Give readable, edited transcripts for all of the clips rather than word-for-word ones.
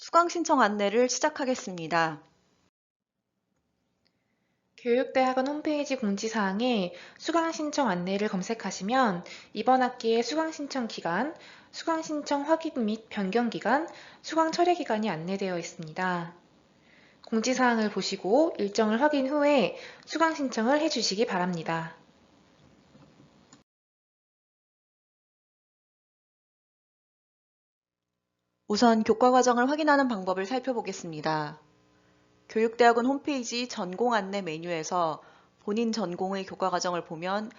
수강 신청 안내를 시작하겠습니다. 교육대학원 홈페이지 공지사항에 수강 신청 안내를 검색하시면 이번 학기의 수강 신청 기간, 수강 신청 확인 및 변경 기간, 수강 철회 기간이 안내되어 있습니다. 공지사항을 보시고 일정을 확인 후에 수강 신청을 해주시기 바랍니다. 우선 교과 과정을 확인하는 방법을 살펴보겠습니다. 교육대학원 홈페이지 전공 안내 메뉴에서 본인 전공의 교과 과정을 보면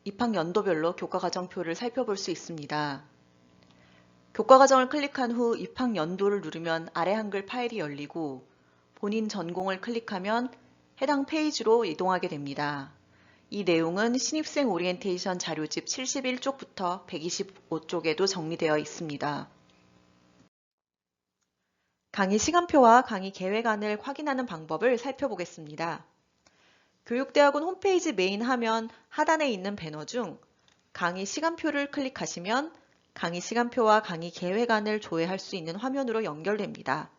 입학 연도별로 교과 과정표를 살펴볼 수 있습니다. 교과 과정을 클릭한 후 입학 연도를 누르면 아래 한글 파일이 열리고 본인 전공을 클릭하면 해당 페이지로 이동하게 됩니다. 이 내용은 신입생 오리엔테이션 자료집 71쪽부터 125쪽에도 정리되어 있습니다. 강의 시간표와 강의 계획안을 확인하는 방법을 살펴보겠습니다. 교육대학원 홈페이지 메인 화면 하단에 있는 배너 중 강의 시간표를 클릭하시면 강의 시간표와 강의 계획안을 조회할 수 있는 화면으로 연결됩니다.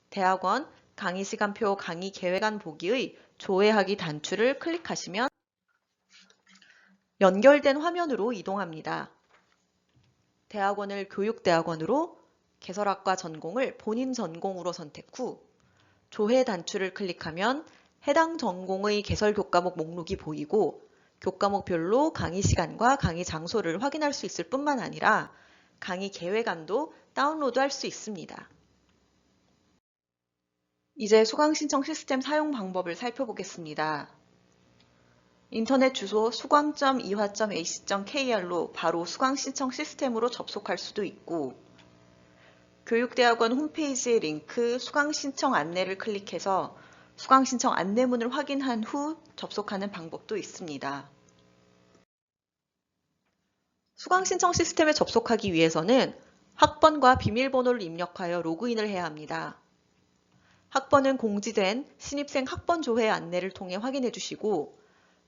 대학원 강의 시간표 강의 계획안 보기의 조회하기 단추를 클릭하시면 연결된 화면으로 이동합니다. 대학원을 교육대학원으로 개설학과 전공을 본인 전공으로 선택 후 조회 단추를 클릭하면 해당 전공의 개설 교과목 목록이 보이고 교과목별로 강의 시간과 강의 장소를 확인할 수 있을 뿐만 아니라 강의 계획안도 다운로드할 수 있습니다. 이제 수강 신청 시스템 사용 방법을 살펴보겠습니다. 인터넷 주소 수강.이화.ac.kr로 바로 수강 신청 시스템으로 접속할 수도 있고 교육대학원 홈페이지의 링크 수강 신청 안내를 클릭해서 수강 신청 안내문을 확인한 후 접속하는 방법도 있습니다. 수강 신청 시스템에 접속하기 위해서는 학번과 비밀번호를 입력하여 로그인을 해야 합니다. 학번은 공지된 신입생 학번 조회 안내를 통해 확인해 주시고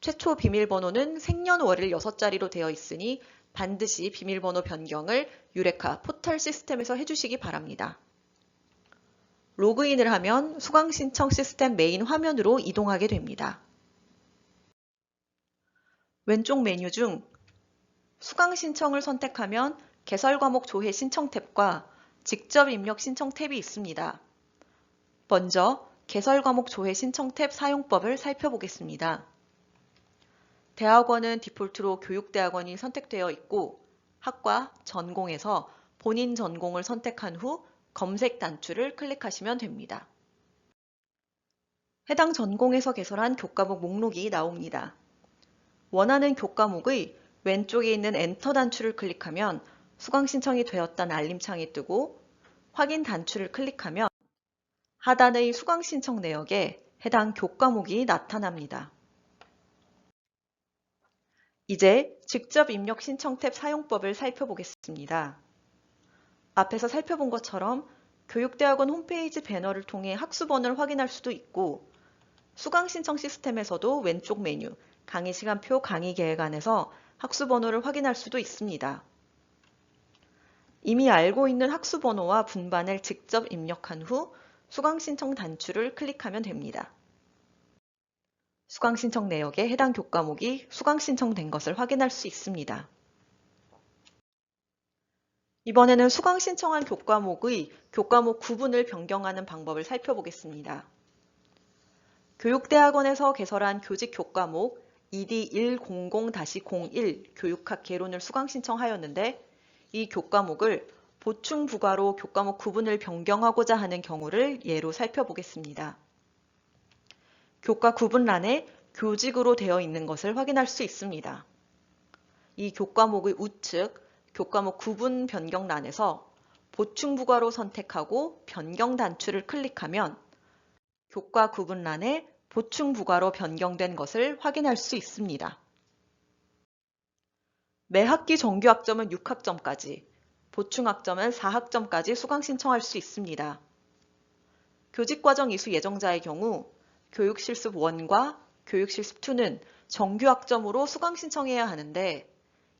최초 비밀번호는 생년월일 6자리로 되어 있으니 반드시 비밀번호 변경을 유레카 포털 시스템에서 해주시기 바랍니다. 로그인을 하면 수강 신청 시스템 메인 화면으로 이동하게 됩니다. 왼쪽 메뉴 중 수강 신청을 선택하면 개설 과목 조회 신청 탭과 직접 입력 신청 탭이 있습니다. 먼저 개설 과목 조회 신청 탭 사용법을 살펴보겠습니다. 대학원은 디폴트로 교육대학원이 선택되어 있고 학과, 전공에서 본인 전공을 선택한 후 검색 단추를 클릭하시면 됩니다. 해당 전공에서 개설한 교과목 목록이 나옵니다. 원하는 교과목의 왼쪽에 있는 엔터 단추를 클릭하면 수강 신청이 되었다는 알림창이 뜨고 확인 단추를 클릭하면 하단의 수강 신청 내역에 해당 교과목이 나타납니다. 이제 직접 입력 신청 탭 사용법을 살펴보겠습니다. 앞에서 살펴본 것처럼 교육대학원 홈페이지 배너를 통해 학수번호를 확인할 수도 있고 수강 신청 시스템에서도 왼쪽 메뉴 강의 시간표 강의 계획안에서 학수번호를 확인할 수도 있습니다. 이미 알고 있는 학수번호와 분반을 직접 입력한 후 수강 신청 단추를 클릭하면 됩니다. 수강 신청 내역에 해당 교과목이 수강 신청된 것을 확인할 수 있습니다. 이번에는 수강 신청한 교과목의 교과목 구분을 변경하는 방법을 살펴보겠습니다. 교육대학원에서 개설한 교직 교과목 ED100-01 교육학 개론을 수강 신청하였는데 이 교과목을 보충 부가로 교과목 구분을 변경하고자 하는 경우를 예로 살펴보겠습니다. 교과 구분란에 교직으로 되어 있는 것을 확인할 수 있습니다. 이 교과목의 우측 교과목 구분 변경란에서 보충 부가로 선택하고 변경 단추를 클릭하면 교과 구분란에 보충 부가로 변경된 것을 확인할 수 있습니다. 매 학기 정규 학점은 6학점까지, 보충 학점은 4학점까지 수강 신청할 수 있습니다. 교직과정 이수 예정자의 경우 교육실습 1과 교육실습 2는 정규 학점으로 수강 신청해야 하는데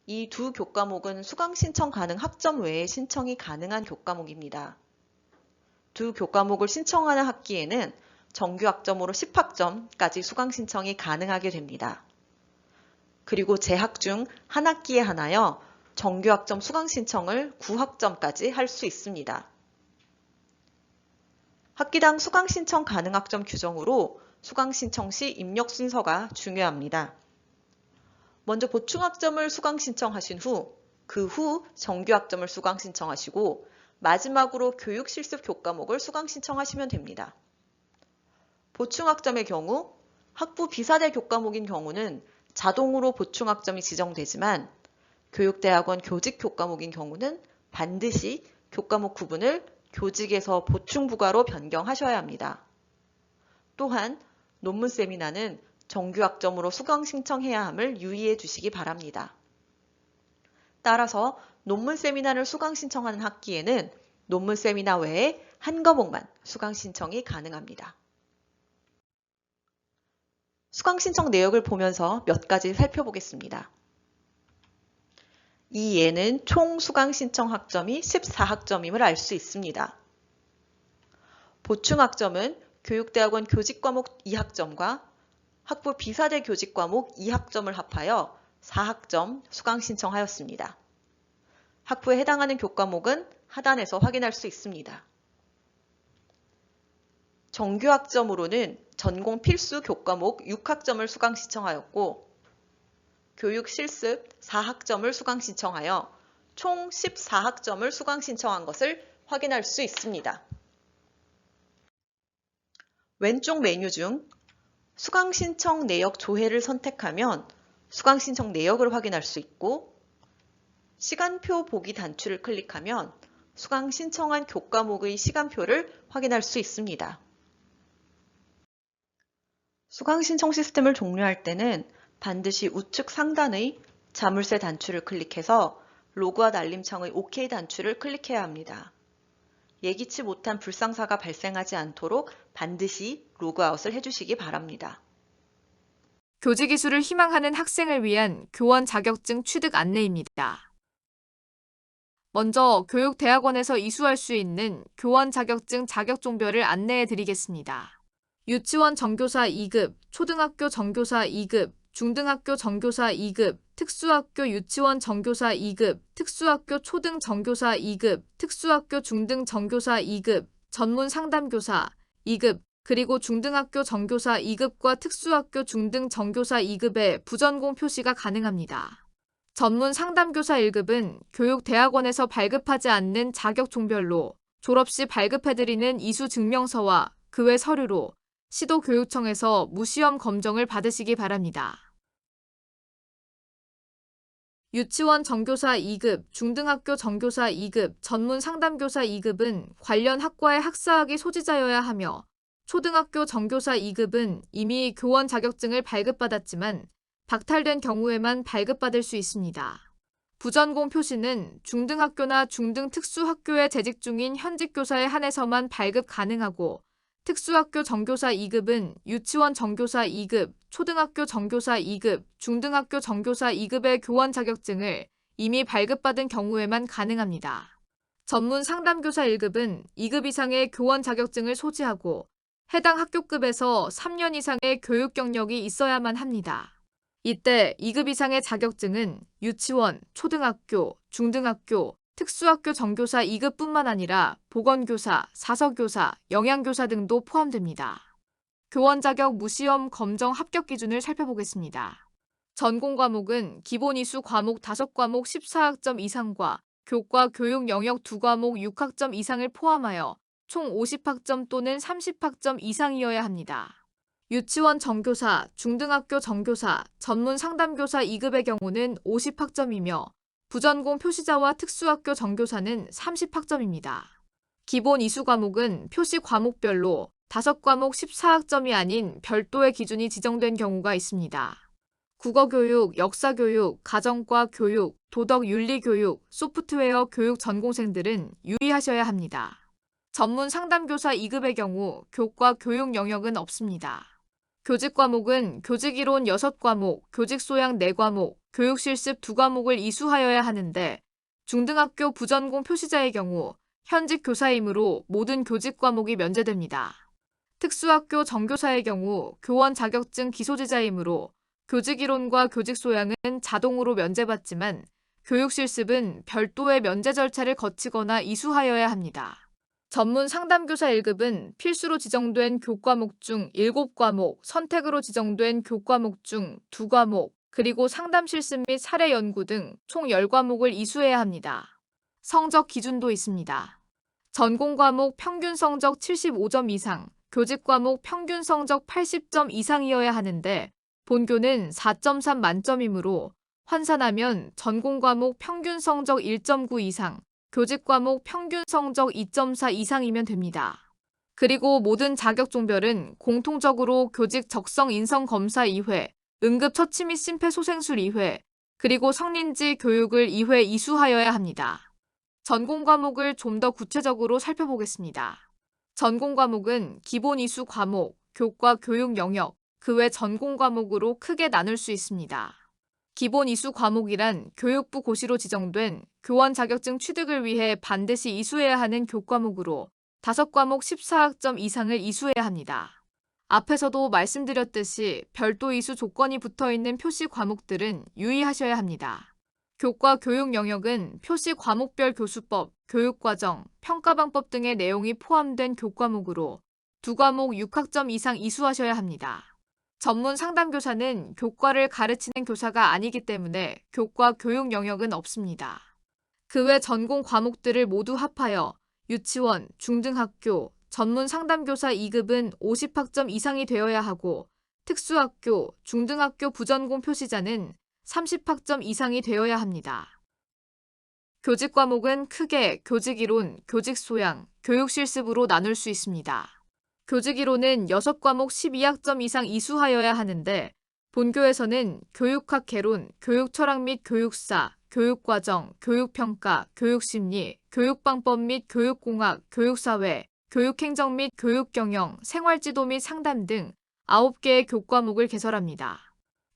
이 두 교과목은 수강 신청 가능 학점 외에 신청이 가능한 교과목입니다. 두 교과목을 신청하는 학기에는 정규 학점으로 10학점까지 수강 신청이 가능하게 됩니다. 그리고 재학 중 한 학기에 하나여 정규 학점 수강 신청을 9학점까지 할 수 있습니다. 학기당 수강 신청 가능 학점 규정으로 수강 신청 시 입력 순서가 중요합니다. 먼저 보충 학점을 수강 신청하신 후, 그 후 정규 학점을 수강 신청하시고 마지막으로 교육 실습 교과목을 수강 신청하시면 됩니다. 보충 학점의 경우 학부 비사대 교과목인 경우는 자동으로 보충 학점이 지정되지만 교육대학원 교직 교과목인 경우는 반드시 교과목 구분을 교직에서 보충 부과로 변경하셔야 합니다. 또한 논문 세미나는 정규 학점으로 수강 신청해야 함을 유의해 주시기 바랍니다. 따라서 논문 세미나를 수강 신청하는 학기에는 논문 세미나 외에 한 과목만 수강 신청이 가능합니다. 수강 신청 내역을 보면서 몇 가지 살펴보겠습니다. 이 예는 총 수강 신청 학점이 14학점임을 알 수 있습니다. 보충 학점은 교육대학원 교직 과목 2학점과 학부 비사대 교직 과목 2학점을 합하여 4학점 수강 신청하였습니다. 학부에 해당하는 교과목은 하단에서 확인할 수 있습니다. 정규 학점으로는 전공 필수 교과목 6학점을 수강 신청하였고 교육 실습 4학점을 수강 신청하여 총 14학점을 수강 신청한 것을 확인할 수 있습니다. 왼쪽 메뉴 중 수강 신청 내역 조회를 선택하면 수강 신청 내역을 확인할 수 있고 시간표 보기 단추를 클릭하면 수강 신청한 교과목의 시간표를 확인할 수 있습니다. 수강 신청 시스템을 종료할 때는 반드시 우측 상단의 자물쇠 단추를 클릭해서 로그아웃 알림창의 OK 단추를 클릭해야 합니다. 예기치 못한 불상사가 발생하지 않도록 반드시 로그아웃을 해주시기 바랍니다. 교직 이수를 희망하는 학생을 위한 교원 자격증 취득 안내입니다. 먼저 교육대학원에서 이수할 수 있는 교원 자격증 자격 종별을 안내해 드리겠습니다. 유치원 정교사 2급, 초등학교 정교사 2급, 중등학교 정교사 2급, 특수학교 유치원 정교사 2급, 특수학교 초등 정교사 2급, 특수학교 중등 정교사 2급, 전문 상담교사 2급, 그리고 중등학교 정교사 2급과 특수학교 중등 정교사 2급의 부전공 표시가 가능합니다. 전문 상담교사 1급은 교육대학원에서 발급하지 않는 자격 종별로 졸업 시 발급해드리는 이수 증명서와 그 외 서류로 시도교육청에서 무시험 검정을 받으시기 바랍니다. 유치원 정교사 2급, 중등학교 정교사 2급, 전문 상담교사 2급은 관련 학과의 학사학위 소지자여야 하며 초등학교 정교사 2급은 이미 교원 자격증을 발급받았지만 박탈된 경우에만 발급받을 수 있습니다. 부전공 표시는 중등학교나 중등특수학교에 재직 중인 현직 교사에 한해서만 발급 가능하고 특수학교 정교사 2급은 유치원 정교사 2급, 초등학교 정교사 2급, 중등학교 정교사 2급의 교원 자격증을 이미 발급받은 경우에만 가능합니다. 전문 상담교사 1급은 2급 이상의 교원 자격증을 소지하고 해당 학교급에서 3년 이상의 교육 경력이 있어야만 합니다. 이때 2급 이상의 자격증은 유치원, 초등학교, 중등학교, 특수학교 정교사 2급뿐만 아니라 보건교사, 사서교사, 영양교사 등도 포함됩니다. 교원 자격 무시험 검정 합격 기준을 살펴보겠습니다. 전공 과목은 기본 이수 과목 5과목 14학점 이상과 교과 교육 영역 2과목 6학점 이상을 포함하여 총 50학점 또는 30학점 이상이어야 합니다. 유치원 정교사, 중등학교 정교사, 전문 상담교사 2급의 경우는 50학점이며 부전공 표시자와 특수학교 정교사는 30학점입니다. 기본 이수 과목은 표시 과목별로 5과목 14학점이 아닌 별도의 기준이 지정된 경우가 있습니다. 국어교육, 역사교육, 가정과 교육, 도덕 윤리교육, 소프트웨어 교육 전공생들은 유의하셔야 합니다. 전문 상담교사 2급의 경우 교과 교육 영역은 없습니다. 교직 과목은 교직이론 6과목, 교직소양 4과목, 교육실습 2과목을 이수하여야 하는데 중등학교 부전공 표시자의 경우 현직 교사이므로 모든 교직 과목이 면제됩니다. 특수학교 정교사의 경우 교원 자격증 기소지자이므로 교직이론과 교직소양은 자동으로 면제받지만 교육실습은 별도의 면제 절차를 거치거나 이수하여야 합니다. 전문 상담교사 1급은 필수로 지정된 교과목 중 7과목, 선택으로 지정된 교과목 중 2과목, 그리고 상담 실습 및 사례 연구 등 총 10과목을 이수해야 합니다. 성적 기준도 있습니다. 전공 과목 평균 성적 75점 이상, 교직 과목 평균 성적 80점 이상이어야 하는데 본교는 4.3 만점이므로 환산하면 전공 과목 평균 성적 1.9 이상, 교직 과목 평균 성적 2.4 이상이면 됩니다. 그리고 모든 자격 종별은 공통적으로 교직 적성 인성 검사 2회, 응급 처치 및 심폐소생술 2회, 그리고 성린지 교육을 2회 이수하여야 합니다. 전공 과목을 좀 더 구체적으로 살펴보겠습니다. 전공 과목은 기본 이수 과목, 교과 교육 영역, 그 외 전공 과목으로 크게 나눌 수 있습니다. 기본 이수 과목이란 교육부 고시로 지정된 교원 자격증 취득을 위해 반드시 이수해야 하는 교과목으로 5과목 14학점 이상을 이수해야 합니다. 앞에서도 말씀드렸듯이 별도 이수 조건이 붙어있는 표시 과목들은 유의하셔야 합니다. 교과 교육 영역은 표시 과목별 교수법, 교육과정, 평가방법 등의 내용이 포함된 교과목으로 2과목 6학점 이상 이수하셔야 합니다. 전문 상담교사는 교과를 가르치는 교사가 아니기 때문에 교과 교육 영역은 없습니다. 그 외 전공 과목들을 모두 합하여 유치원, 중등학교, 전문 상담교사 2급은 50학점 이상이 되어야 하고 특수학교, 중등학교 부전공 표시자는 30학점 이상이 되어야 합니다. 교직 과목은 크게 교직이론, 교직소양, 교육실습으로 나눌 수 있습니다. 교직이론은 6과목 12학점 이상 이수하여야 하는데 본교에서는 교육학 개론, 교육철학 및 교육사, 교육과정, 교육평가, 교육심리, 교육방법 및 교육공학, 교육사회, 교육행정 및 교육경영, 생활지도 및 상담 등 9개의 교과목을 개설합니다.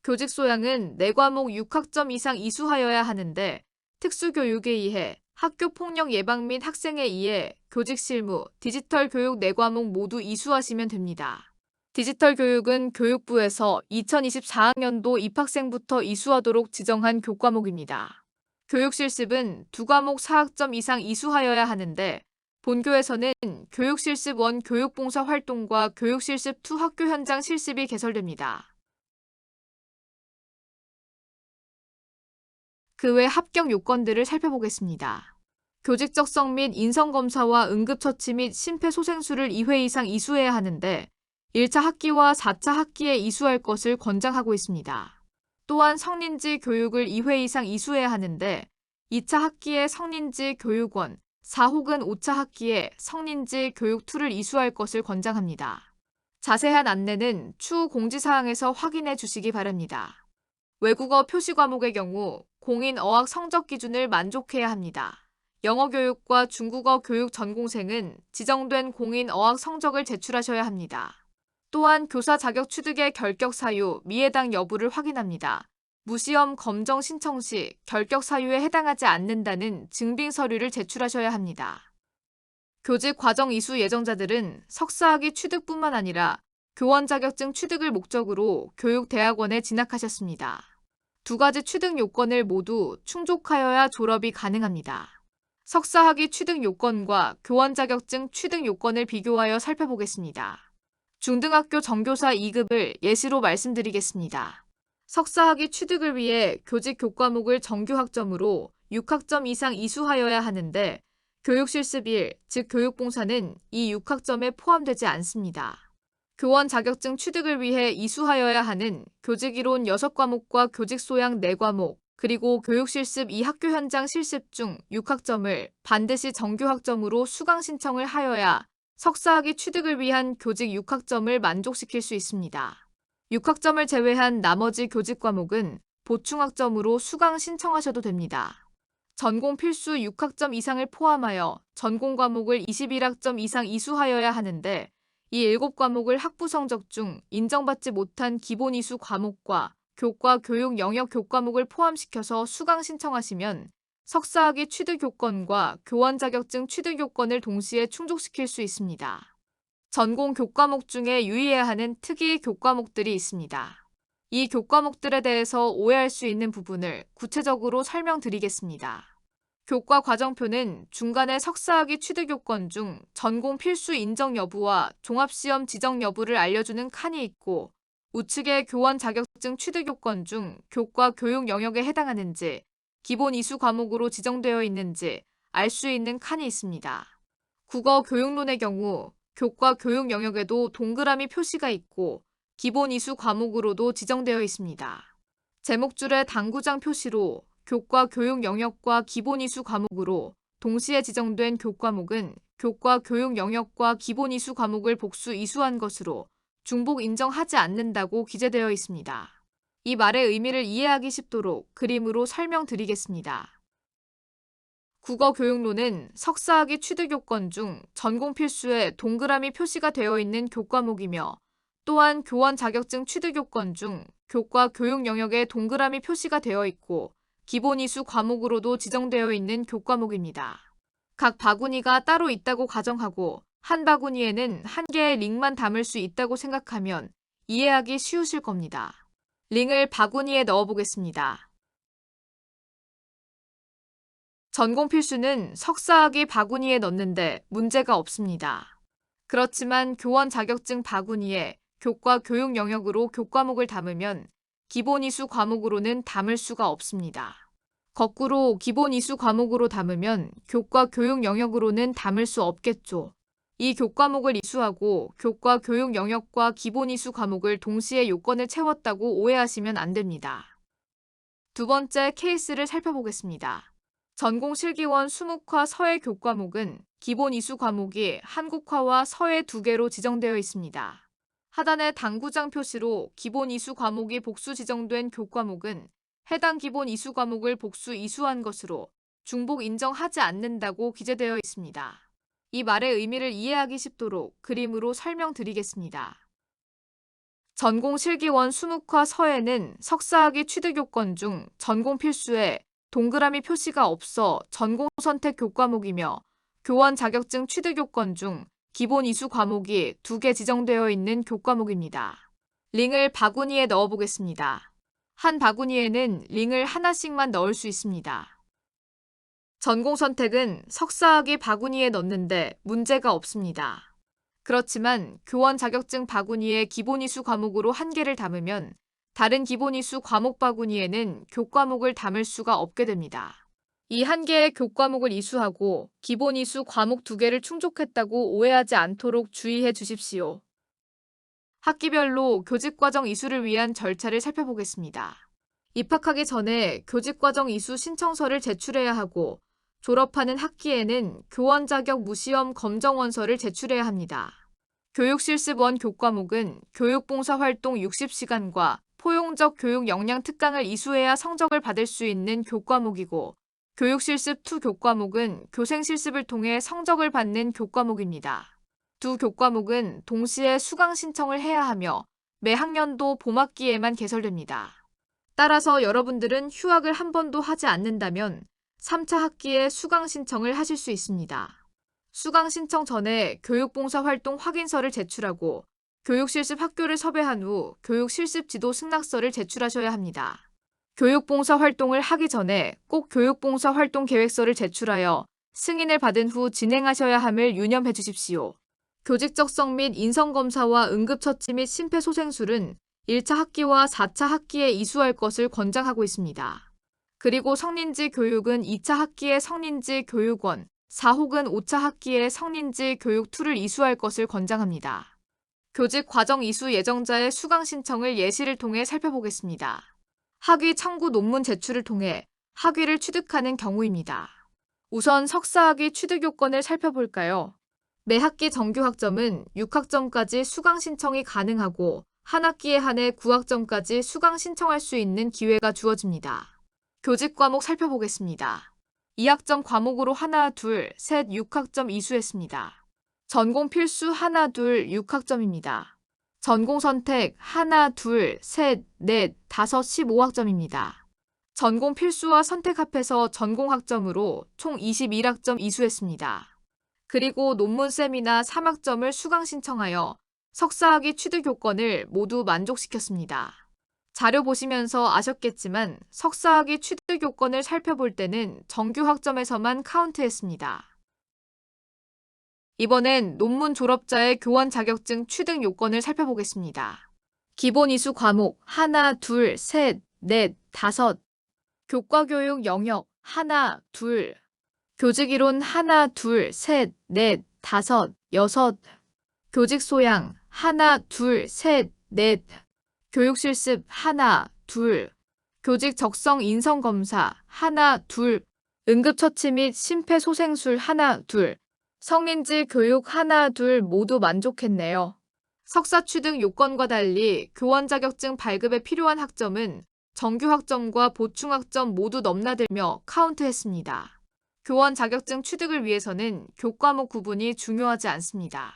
교직소양은 4과목 6학점 이상 이수하여야 하는데 특수교육에 의해 학교폭력 예방 및 학생에 의해 교직실무, 디지털 교육 4과목 모두 이수하시면 됩니다. 디지털 교육은 교육부에서 2024학년도 입학생부터 이수하도록 지정한 교과목입니다. 교육실습은 2과목 4학점 이상 이수하여야 하는데 본교에서는 교육실습 1 교육봉사 활동과 교육실습 2 학교 현장 실습이 개설됩니다. 그 외 합격 요건들을 살펴보겠습니다. 교직적성 및 인성검사와 응급처치 및 심폐소생술을 2회 이상 이수해야 하는데 1차 학기와 4차 학기에 이수할 것을 권장하고 있습니다. 또한 성린지 교육을 2회 이상 이수해야 하는데 2차 학기에 성린지 교육원, 4 혹은 5차 학기에 성린지 교육2를 이수할 것을 권장합니다. 자세한 안내는 추후 공지사항에서 확인해 주시기 바랍니다. 외국어 표시 과목의 경우 공인 어학 성적 기준을 만족해야 합니다. 영어 교육과 중국어 교육 전공생은 지정된 공인 어학 성적을 제출하셔야 합니다. 또한 교사 자격 취득의 결격 사유, 미해당 여부를 확인합니다. 무시험 검정 신청 시 결격 사유에 해당하지 않는다는 증빙 서류를 제출하셔야 합니다. 교직 과정 이수 예정자들은 석사학위 취득뿐만 아니라 교원 자격증 취득을 목적으로 교육대학원에 진학하셨습니다. 2가지 취득 요건을 모두 충족하여야 졸업이 가능합니다. 석사학위 취득 요건과 교원 자격증 취득 요건을 비교하여 살펴보겠습니다. 중등학교 정교사 2급을 예시로 말씀드리겠습니다. 석사학위 취득을 위해 교직 교과목을 정규학점으로 6학점 이상 이수하여야 하는데 교육실습 1, 즉 교육봉사는 이 6학점에 포함되지 않습니다. 교원 자격증 취득을 위해 이수하여야 하는 교직이론 6과목과 교직소양 4과목, 그리고 교육실습 2학교 현장 실습 중 6학점을 반드시 정규학점으로 수강 신청을 하여야 석사학위 취득을 위한 교직 6학점을 만족시킬 수 있습니다. 6학점을 제외한 나머지 교직 과목은 보충학점으로 수강 신청하셔도 됩니다. 전공 필수 6학점 이상을 포함하여 전공 과목을 21학점 이상 이수하여야 하는데 이 7과목을 학부 성적 중 인정받지 못한 기본 이수 과목과 교과 교육 영역 교과목을 포함시켜서 수강 신청하시면 석사학위 취득 요건과 교원 자격증 취득 요건을 동시에 충족시킬 수 있습니다. 전공 교과목 중에 유의해야 하는 특이의 교과목들이 있습니다. 이 교과목들에 대해서 오해할 수 있는 부분을 구체적으로 설명드리겠습니다. 교과 과정표는 중간에 석사학위 취득 요건 중 전공 필수 인정 여부와 종합시험 지정 여부를 알려주는 칸이 있고, 우측에 교원 자격증 취득 요건 중 교과 교육 영역에 해당하는지, 기본 이수 과목으로 지정되어 있는지 알 수 있는 칸이 있습니다. 국어 교육론의 경우 교과 교육 영역에도 동그라미 표시가 있고 기본 이수 과목으로도 지정되어 있습니다. 제목줄에 당구장 표시로 교과 교육 영역과 기본 이수 과목으로 동시에 지정된 교과목은 교과 교육 영역과 기본 이수 과목을 복수 이수한 것으로 중복 인정하지 않는다고 기재되어 있습니다. 이 말의 의미를 이해하기 쉽도록 그림으로 설명드리겠습니다. 국어 교육론은 석사학위 취득 요건 중 전공 필수에 동그라미 표시가 되어 있는 교과목이며, 또한 교원 자격증 취득 요건 중 교과 교육 영역에 동그라미 표시가 되어 있고 기본 이수 과목으로도 지정되어 있는 교과목입니다. 각 바구니가 따로 있다고 가정하고 한 바구니에는 한 개의 링만 담을 수 있다고 생각하면 이해하기 쉬우실 겁니다. 링을 바구니에 넣어 보겠습니다. 전공 필수는 석사학위 바구니에 넣는데 문제가 없습니다. 그렇지만 교원 자격증 바구니에 교과 교육 영역으로 교과목을 담으면 기본 이수 과목으로는 담을 수가 없습니다. 거꾸로 기본 이수 과목으로 담으면 교과 교육 영역으로는 담을 수 없겠죠. 이 교과목을 이수하고 교과 교육 영역과 기본 이수 과목을 동시에 요건을 채웠다고 오해하시면 안 됩니다. 두 번째 케이스를 살펴보겠습니다. 전공 실기원 수묵화 서예 교과목은 기본 이수 과목이 한국화와 서예 두 개로 지정되어 있습니다. 하단의 당구장 표시로 기본 이수 과목이 복수 지정된 교과목은 해당 기본 이수 과목을 복수 이수한 것으로 중복 인정하지 않는다고 기재되어 있습니다. 이 말의 의미를 이해하기 쉽도록 그림으로 설명드리겠습니다. 전공 실기원 수묵화 서예는 석사학위 취득 요건 중 전공 필수에 동그라미 표시가 없어 전공 선택 교과목이며, 교원 자격증 취득 요건 중 기본 이수 과목이 2개 지정되어 있는 교과목입니다. 링을 바구니에 넣어 보겠습니다. 한 바구니에는 링을 하나씩만 넣을 수 있습니다. 전공 선택은 석사학위 바구니에 넣는데 문제가 없습니다. 그렇지만 교원 자격증 바구니에 기본 이수 과목으로 한 개를 담으면 다른 기본 이수 과목 바구니에는 교과목을 담을 수가 없게 됩니다. 이 한 개의 교과목을 이수하고 기본 이수 과목 2개를 충족했다고 오해하지 않도록 주의해 주십시오. 학기별로 교직과정 이수를 위한 절차를 살펴보겠습니다. 입학하기 전에 교직과정 이수 신청서를 제출해야 하고, 졸업하는 학기에는 교원 자격 무시험 검정 원서를 제출해야 합니다. 교육실습원 교과목은 교육봉사활동 60시간과 포용적 교육 역량 특강을 이수해야 성적을 받을 수 있는 교과목이고, 교육실습 2 교과목은 교생실습을 통해 성적을 받는 교과목입니다. 두 교과목은 동시에 수강 신청을 해야 하며 매 학년도 봄학기에만 개설됩니다. 따라서 여러분들은 휴학을 한 번도 하지 않는다면 3차 학기에 수강 신청을 하실 수 있습니다. 수강 신청 전에 교육봉사활동 확인서를 제출하고 교육실습 학교를 섭외한 후 교육실습 지도 승낙서를 제출하셔야 합니다. 교육봉사활동을 하기 전에 꼭 교육봉사활동 계획서를 제출하여 승인을 받은 후 진행하셔야 함을 유념해 주십시오. 교직 적성 및 인성검사와 응급처치 및 심폐소생술은 1차 학기와 4차 학기에 이수할 것을 권장하고 있습니다. 그리고 성린지 교육은 2차 학기에 성린지 교육원, 4 혹은 5차 학기에 성린지 교육 2를 이수할 것을 권장합니다. 교직 과정 이수 예정자의 수강 신청을 예시를 통해 살펴보겠습니다. 학위 청구 논문 제출을 통해 학위를 취득하는 경우입니다. 우선 석사학위 취득 요건을 살펴볼까요? 매 학기 정규 학점은 6학점까지 수강 신청이 가능하고 한 학기에 한해 9학점까지 수강 신청할 수 있는 기회가 주어집니다. 교직 과목 살펴보겠습니다. 2학점 과목으로 하나, 둘, 셋, 6학점 이수했습니다. 전공 필수 하나, 둘, 6학점입니다. 전공 선택 하나, 둘, 셋, 넷, 5, 15학점입니다. 전공 필수와 선택 합해서 전공 학점으로 총 21학점 이수했습니다. 그리고 논문 세미나 3학점을 수강 신청하여 석사학위 취득 요건을 모두 만족시켰습니다. 자료 보시면서 아셨겠지만 석사학위 취득 요건을 살펴볼 때는 정규 학점에서만 카운트했습니다. 이번엔 논문 졸업자의 교원 자격증 취득 요건을 살펴보겠습니다. 기본 이수 과목 하나, 둘, 셋, 넷, 다섯. 교과교육 영역 하나, 둘. 교직이론 하나, 둘, 셋, 넷, 다섯, 여섯. 교직 소양 하나, 둘, 셋, 넷. 교육 실습 하나, 둘. 교직 적성 인성 검사 하나, 둘. 응급처치 및 심폐소생술 하나, 둘. 성인지 교육 하나, 둘 모두 만족했네요. 석사 취득 요건과 달리 교원 자격증 발급에 필요한 학점은 정규 학점과 보충 학점 모두 넘나들며 카운트했습니다. 교원 자격증 취득을 위해서는 교과목 구분이 중요하지 않습니다.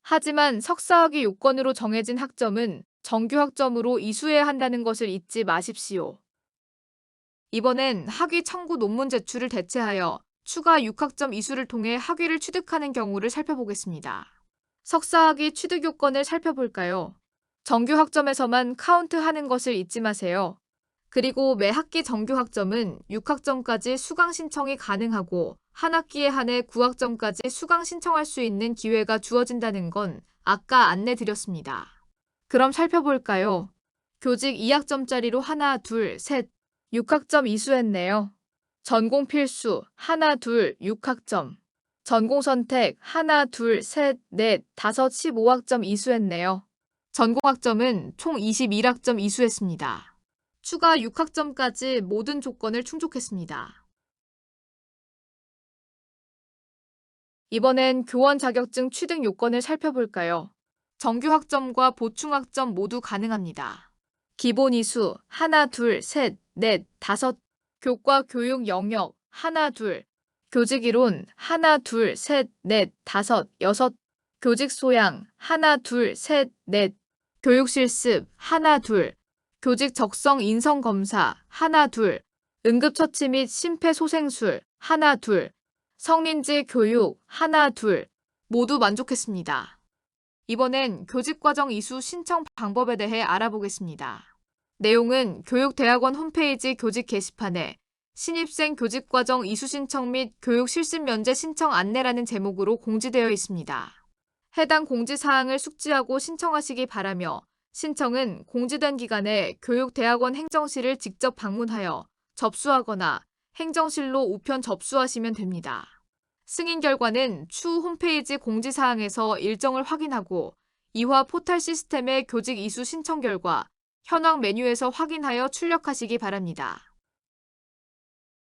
하지만 석사학위 요건으로 정해진 학점은 정규 학점으로 이수해야 한다는 것을 잊지 마십시오. 이번엔 학위 청구 논문 제출을 대체하여 추가 6학점 이수를 통해 학위를 취득하는 경우를 살펴보겠습니다. 석사학위 취득 요건을 살펴볼까요? 정규 학점에서만 카운트하는 것을 잊지 마세요. 그리고 매 학기 정규 학점은 6학점까지 수강 신청이 가능하고 한 학기에 한해 9학점까지 수강 신청할 수 있는 기회가 주어진다는 건 아까 안내드렸습니다. 그럼 살펴볼까요? 교직 2학점짜리로 하나, 둘, 셋, 6학점 이수했네요. 전공 필수 하나, 둘, 6학점. 전공 선택 하나, 둘, 셋, 넷, 다섯, 15학점 이수했네요. 전공 학점은 총 21학점 이수했습니다. 추가 6학점까지 모든 조건을 충족했습니다. 이번엔 교원 자격증 취득 요건을 살펴볼까요? 정규 학점과 보충 학점 모두 가능합니다. 기본 이수 하나, 둘, 셋, 넷, 다섯. 교과 교육 영역 하나, 둘. 교직 이론 하나, 둘, 셋, 넷, 다섯, 여섯. 교직 소양 하나, 둘, 셋, 넷. 교육 실습 하나, 둘. 교직 적성 인성 검사 하나, 둘. 응급처치 및 심폐소생술 하나, 둘. 성인지 교육 하나, 둘. 모두 만족했습니다. 이번엔 교직과정 이수 신청 방법에 대해 알아보겠습니다. 내용은 교육대학원 홈페이지 교직 게시판에 신입생 교직과정 이수 신청 및 교육 실습 면제 신청 안내라는 제목으로 공지되어 있습니다. 해당 공지사항을 숙지하고 신청하시기 바라며 신청은 공지된 기간에 교육대학원 행정실을 직접 방문하여 접수하거나 행정실로 우편 접수하시면 됩니다. 승인 결과는 추후 홈페이지 공지사항에서 일정을 확인하고 이화 포털 시스템의 교직 이수 신청 결과 현황 메뉴에서 확인하여 출력하시기 바랍니다.